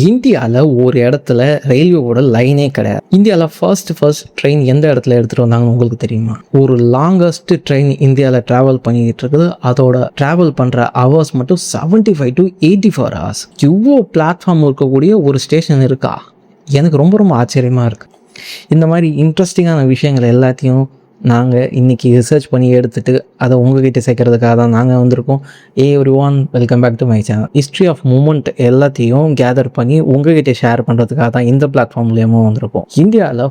இந்தியாவில் ஒரு இடத்துல ரயில்வேவோட லைனே கிடையாது. இந்தியாவில் ஃபர்ஸ்ட் ட்ரெயின் எந்த இடத்துல எடுத்துகிட்டு வந்தாங்கன்னு உங்களுக்கு தெரியுமா? ஒரு லாங்கஸ்ட் ட்ரெயின் இந்தியாவில் ட்ராவல் பண்ணிக்கிட்டு இருக்குது. அதோட ட்ராவல் பண்ணுற ஹவர்ஸ் மட்டும் 75 to 84 hours. இவ்வளோ பிளாட்ஃபார்ம் இருக்கக்கூடிய ஒரு ஸ்டேஷன் இருக்கா? எனக்கு ரொம்ப ரொம்ப ஆச்சரியமாக இருக்குது. இந்த மாதிரி இன்ட்ரெஸ்டிங்கான விஷயங்கள் எல்லாத்தையும் நாங்கள் இன்றைக்கி ரிசர்ச் பண்ணி எடுத்துகிட்டு அதை உங்ககிட்ட சேர்க்கறதுக்காக தான் நாங்கள் வந்திருக்கோம். Everyone, welcome back to my channel. History of moment எல்லாத்தையும் கேதர் பண்ணி உங்ககிட்ட ஷேர் பண்ணுறதுக்காக தான் இந்த பிளாட்ஃபார்ம் மூலியமாக வந்திருக்கோம். இந்தியாவில்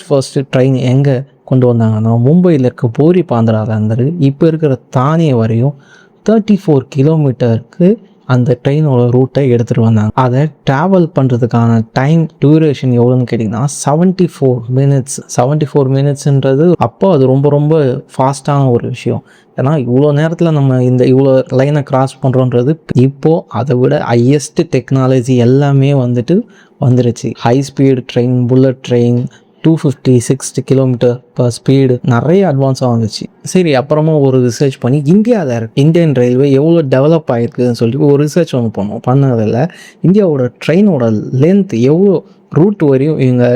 ஃபர்ஸ்ட் ட்ரெயின் எங்கே கொண்டு வந்தாங்கன்னா, மும்பையில் இருக்க போரி பாந்திராலேருந்து இப்போ இருக்கிற தானே வரையும் 34 கிலோமீட்டருக்கு அந்த ட்ரெயினோட ரூட்டை எடுத்துகிட்டு வந்தாங்க. அதை ட்ராவல் பண்ணுறதுக்கான டைம் டியூரேஷன் எவ்வளோன்னு கேட்டிங்கன்னா 74 minutes. 74 minutesன்றது அப்போ அது ரொம்ப ரொம்ப ஃபாஸ்ட்டான ஒரு விஷயம். ஏன்னா இவ்வளோ நேரத்தில் நம்ம இவ்வளோ லைனை கிராஸ் பண்ணுறோன்றது இப்போது அதை விட ஹையஸ்ட் டெக்னாலஜி எல்லாமே வந்துருச்சு. High speed train, bullet train, 250-60 km/speed நிறைய அட்வான்ஸாக வந்துச்சு. சரி, அப்புறமா ஒரு ரிசர்ச் பண்ணி இந்தியன் ரயில்வே எவ்வளோ டெவலப் ஆகிருக்குதுன்னு சொல்லி ஒரு ரிசர்ச் பண்ணதில் இந்தியாவோட ட்ரெயினோட லென்த் எவ்வளோ ரூட் வரையும் இவங்க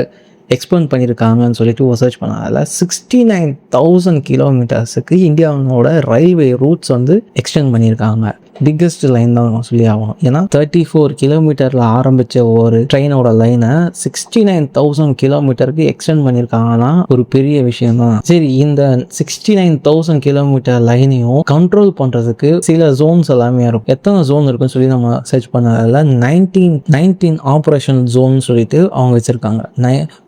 எக்ஸ்பேண்ட் பண்ணியிருக்காங்கன்னு சொல்லிட்டு ஒரு சர்ச் பண்ணதில் 69,000 கிலோமீட்டர்ஸுக்கு இந்தியாவோட ரயில்வே ரூட்ஸ் எக்ஸ்டெண்ட் பண்ணியிருக்காங்க. பிக்கஸ்ட் லைன் தான் சொல்லி ஆகும். ஏன்னா 34 கிலோமீட்டரில் ஆரம்பித்த ஒரு ட்ரெயினோட லைனை 69,000 கிலோமீட்டருக்கு எக்ஸ்டெண்ட் பண்ணியிருக்காங்கன்னா ஒரு பெரிய விஷயம் தான். சரி, இந்த 69,000 கிலோமீட்டர் லைனையும் கண்ட்ரோல் பண்ணுறதுக்கு சில ஜோன்ஸ் எல்லாமே இருக்கும். எத்தனை ஜோன் இருக்குன்னு சொல்லி நம்ம சர்ச் பண்ணதில் 19 ஆப்ரேஷன் ஜோன் சொல்லிட்டு அவங்க வச்சுருக்காங்க.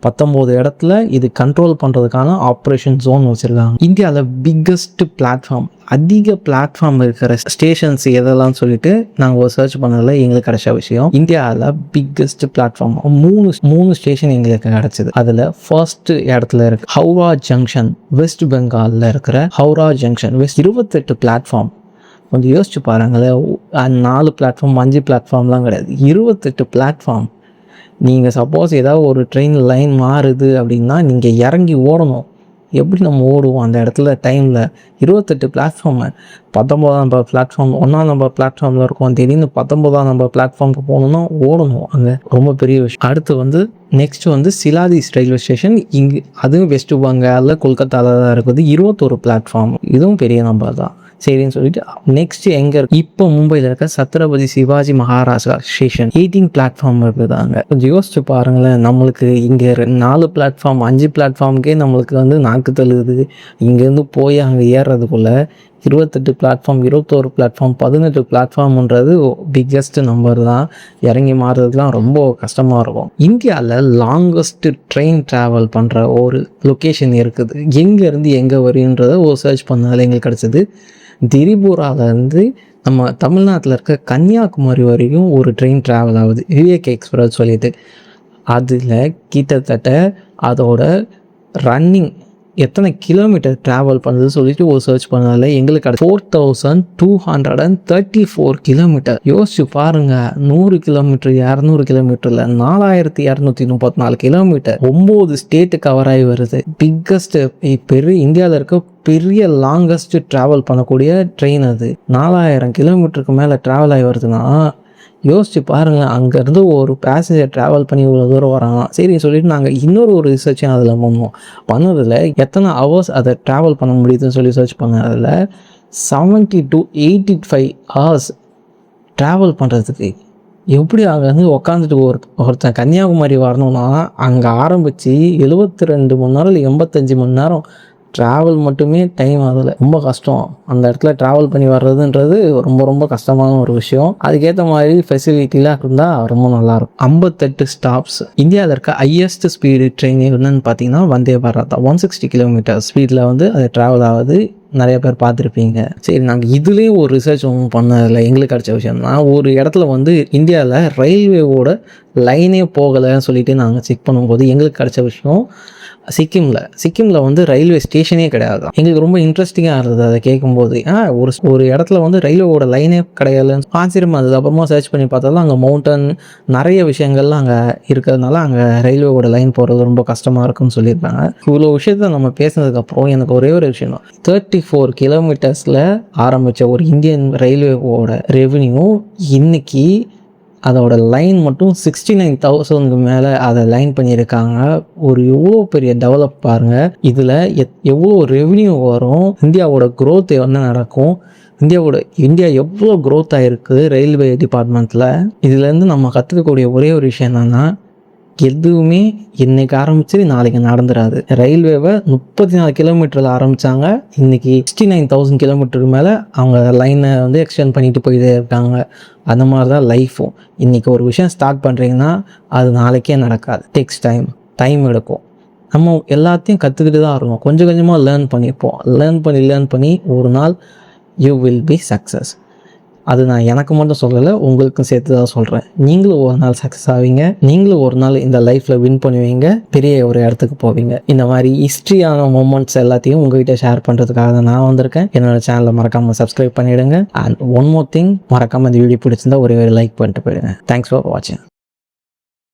19 இடத்துல இது கண்ட்ரோல் பண்ணுறதுக்கான ஆப்ரேஷன் ஜோன் வச்சுருக்காங்க. இந்தியாவில் பிக்கஸ்ட் பிளாட்ஃபார்ம், அதிக பிளாட்ஃபார்ம் இருக்கிற ஸ்டேஷன்ஸ் எதெல்லாம் சொல்லிட்டு நாங்கள் ஒரு சர்ச் பண்ணதில் எங்களுக்கு கிடைச்ச விஷயம், இந்தியாவில் பிக்கஸ்ட் பிளாட்ஃபார்ம் மூணு ஸ்டேஷன் எங்களுக்கு கிடைச்சது. அதில் ஃபர்ஸ்ட் இடத்துல இருக்கு ஹவுரா ஜங்ஷன், வெஸ்ட் பெங்காலில் இருக்கிற ஹவுரா ஜங்ஷன். 28 பிளாட்ஃபார்ம். கொஞ்சம் யோசிச்சு பாருங்களேன், 4 பிளாட்ஃபார்ம் 5 பிளாட்ஃபார்ம்லாம் கிடையாது, 28 பிளாட்ஃபார்ம். நீங்கள் சப்போஸ் ஏதாவது ஒரு ட்ரெயின் லைன் மாறுது அப்படின்னா நீங்கள் இறங்கி ஓடணும். எப்படி நம்ம ஓடுவோம் அந்த இடத்துல டைமில்? 28 பிளாட்ஃபார்மு, 19ஆம் நம்பர் பிளாட்ஃபார்ம், 1ஆம் நம்பர் பிளாட்ஃபார்மில் இருக்கும். திடீர்னு 19ஆம் நம்பர் பிளாட்ஃபார்முக்கு போகணுன்னா ஓடணும். அங்கே ரொம்ப பெரிய விஷயம். அடுத்து நெக்ஸ்ட் சிலாதிஸ் ரயில்வே ஸ்டேஷன். அதுவும் வெஸ்ட் பெங்காலில் கொல்கத்தாவில் தான் இருக்குது. 21 பிளாட்ஃபார்ம். இதுவும் பெரிய நம்பர் தான். சரின்னு சொல்லிட்டு நெக்ஸ்ட் எங்கே இருக்கு? இப்போ மும்பையில் இருக்க சத்ரபதி சிவாஜி மகாராஜா ஸ்டேஷன் 18 பிளாட்ஃபார்ம் இருக்குதாங்க. கொஞ்சம் யோசிச்சு பாருங்களேன், நம்மளுக்கு இங்கே 4 பிளாட்ஃபார்ம் 5 பிளாட்ஃபார்முக்கே நம்மளுக்கு நாக்கு தள்ளுது. இங்கேருந்து போய் அங்கே ஏறுறதுக்குள்ளே 28 பிளாட்ஃபார்ம், 21 பிளாட்ஃபார்ம், 18 பிளாட்ஃபார்ம்ன்றது பிக்கஸ்ட் நம்பர் தான். இறங்கி மாறுறதுலாம் ரொம்ப கஷ்டமாக இருக்கும். இந்தியாவில் லாங்கஸ்ட் ட்ரெயின் ட்ராவல் பண்ணுற ஒரு லொக்கேஷன் இருக்குது. எங்கேருந்து எங்கே வருன்றதை ஒரு சர்ச் பண்ணதில் எங்களுக்கு கிடச்சிது. திரிபுராவிலேருந்து நம்ம தமிழ்நாட்டில் இருக்க கன்னியாகுமரி வரைக்கும் ஒரு ட்ரெயின் ட்ராவல் ஆகுது, விவேக் எக்ஸ்பிரஸ் சொல்லிட்டு. அதில் கிட்டத்தட்ட அதோட ரன்னிங் எத்தனை கிலோமீட்டர் ட்ராவல் பண்ணுறது சொல்லிட்டு ஒரு சர்ச் பண்ணதில் எங்களுக்கு 4234 கிலோமீட்டர். யோசிச்சு பாருங்கள், 100 கிலோமீட்டர் 200 கிலோமீட்டரில் 4234 கிலோமீட்டர். 9 ஸ்டேட்டு கவர் ஆகி வருது. பிக்கஸ்ட் இந்தியாவில் இருக்க பெரிய லாங்கஸ்ட் ட்ராவல் பண்ணக்கூடிய ட்ரெயின் அது. 4000 கிலோமீட்டருக்கு மேலே ட்ராவல் ஆகி வருதுன்னா யோசிச்சு பாருங்கள். அங்கேருந்து ஒரு பேசஞ்சர் ட்ராவல் பண்ணி இவ்வளோ தூரம் வராங்க. சரி சொல்லிட்டு நாங்கள் இன்னொரு ரிசர்ச்சையும் அதில் பண்ணதில் எத்தனை ஹவர்ஸ் அதை ட்ராவல் பண்ண முடியுதுன்னு சொல்லி சர்ச் பண்ணதில் 70 to 85 hours ட்ராவல் பண்ணுறதுக்கு. எப்படி அங்கேருந்து உக்காந்துட்டு ஒருத்தன் கன்னியாகுமரி வரணும்னா அங்கே ஆரம்பித்து 72 மணி நேரம் இல்லை 85 மணி நேரம் ட்ராவல் மட்டுமே டைம். அதில் ரொம்ப கஷ்டம். அந்த இடத்துல ட்ராவல் பண்ணி வர்றதுன்றது ரொம்ப ரொம்ப கஷ்டமான ஒரு விஷயம். அதுக்கேற்ற மாதிரி ஃபெசிலிட்டிலாம் இருந்தால் ரொம்ப நல்லாயிருக்கும். 58 ஸ்டாப்ஸ். இந்தியாவில் இருக்க ஹையஸ்ட் ஸ்பீடு ட்ரெயின் என்னன்னு பார்த்தீங்கன்னா வந்தே பாரத் தான். 160 கிலோமீட்டர் ஸ்பீடில் அது ட்ராவல் ஆகுது. நிறைய பேர் பார்த்துருப்பீங்க. சரி, நாங்கள் இதுலேயும் ஒரு ரிசர்ச் பண்ணதில் எங்களுக்கு கிடச்ச விஷயம்னா, ஒரு இடத்துல இந்தியாவில் ரயில்வேவோட லைனே போகலைன்னு சொல்லிட்டு நாங்கள் செக் பண்ணும்போது எங்களுக்கு கிடச்ச விஷயம், சிக்கிமில் ரயில்வே ஸ்டேஷனே கிடையாது. எங்களுக்கு ரொம்ப இன்ட்ரெஸ்டிங்காக இருந்தது அதை கேட்கும்போது. ஒரு இடத்துல ரயில்வேவோட லைனே கிடையாதுன்னு ஆச்சரியமாக இருந்தது. அப்புறமா சர்ச் பண்ணி பார்த்தாலும் அங்கே மவுண்டன் நிறைய விஷயங்கள்லாம் அங்கே இருக்கிறதுனால அங்கே ரயில்வேவோட லைன் போகிறது ரொம்ப கஷ்டமாக இருக்குன்னு சொல்லியிருக்காங்க. இவ்வளோ விஷயத்த நம்ம பேசினதுக்கப்புறம் எனக்கு ஒரே ஒரு விஷயம் தான், 34 கிலோமீட்டர்ஸில் ஆரம்பித்த ஒரு இந்தியன் ரயில்வேவோட ரெவென்யூ இன்னைக்கு அதோட லைன் மட்டும் 69,000க்கு மேலே அதை லைன் பண்ணியிருக்காங்க. ஒரு எவ்வளோ பெரிய டெவலப் பாருங்கள். இதில் எவ்வளோ ரெவென்யூ வரும், இந்தியாவோட growth என்ன நடக்கும், இந்தியா எவ்வளோ க்ரோத் ஆகிருக்கு ரயில்வே டிபார்ட்மெண்ட்டில். இதுலேருந்து நம்ம கற்றுக்கக்கூடிய ஒரே ஒரு விஷயம் என்னென்னா, எதுவுமே இன்றைக்கி ஆரம்பிச்சு நாளைக்கு நடந்துடாது. ரயில்வேவை 34 கிலோமீட்டரில் ஆரம்பித்தாங்க, இன்றைக்கி 69,000 கிலோமீட்டருக்கு மேலே அவங்க லைனை வந்து எக்ஸ்டெண்ட் பண்ணிட்டு போயிட்டே இருக்காங்க. அந்த மாதிரி தான் லைஃப்பும். இன்றைக்கி ஒரு விஷயம் ஸ்டார்ட் பண்ணுறீங்கன்னா அது நாளைக்கே நடக்காது. டேக்ஸ் டைம் எடுக்கும். நம்ம எல்லாத்தையும் கற்றுக்கிட்டு தான் இருக்கணும். கொஞ்சம் கொஞ்சமாக லேர்ன் பண்ணிப்போம். லேர்ன் பண்ணி ஒரு நாள் யூ வில் பி சக்ஸஸ். அது நான் எனக்கு மட்டும் சொல்லலை, உங்களுக்கும் சேர்த்து தான் சொல்கிறேன். நீங்களும் ஒரு நாள் சக்ஸஸ் ஆவீங்க. நீங்களும் ஒரு நாள் இந்த லைஃப்பில் வின் பண்ணுவீங்க. பெரிய ஒரு இடத்துக்கு போவீங்க. இந்த மாதிரி ஹிஸ்ட்ரியான மூமெண்ட்ஸ் எல்லாத்தையும் உங்ககிட்ட ஷேர் பண்ணுறதுக்காக தான் நான் வந்திருக்கேன். என்னோட சேனலை மறக்காமல் சப்ஸ்கிரைப் பண்ணிவிடுங்க. அண்ட் ஒன் மோர் திங், மறக்காமல் இந்த வீடியோ பிடிச்சிருந்தா ஒரே லைக் பண்ணிட்டு போயிடுங்க. தேங்க்ஸ் ஃபார் வாட்சிங்.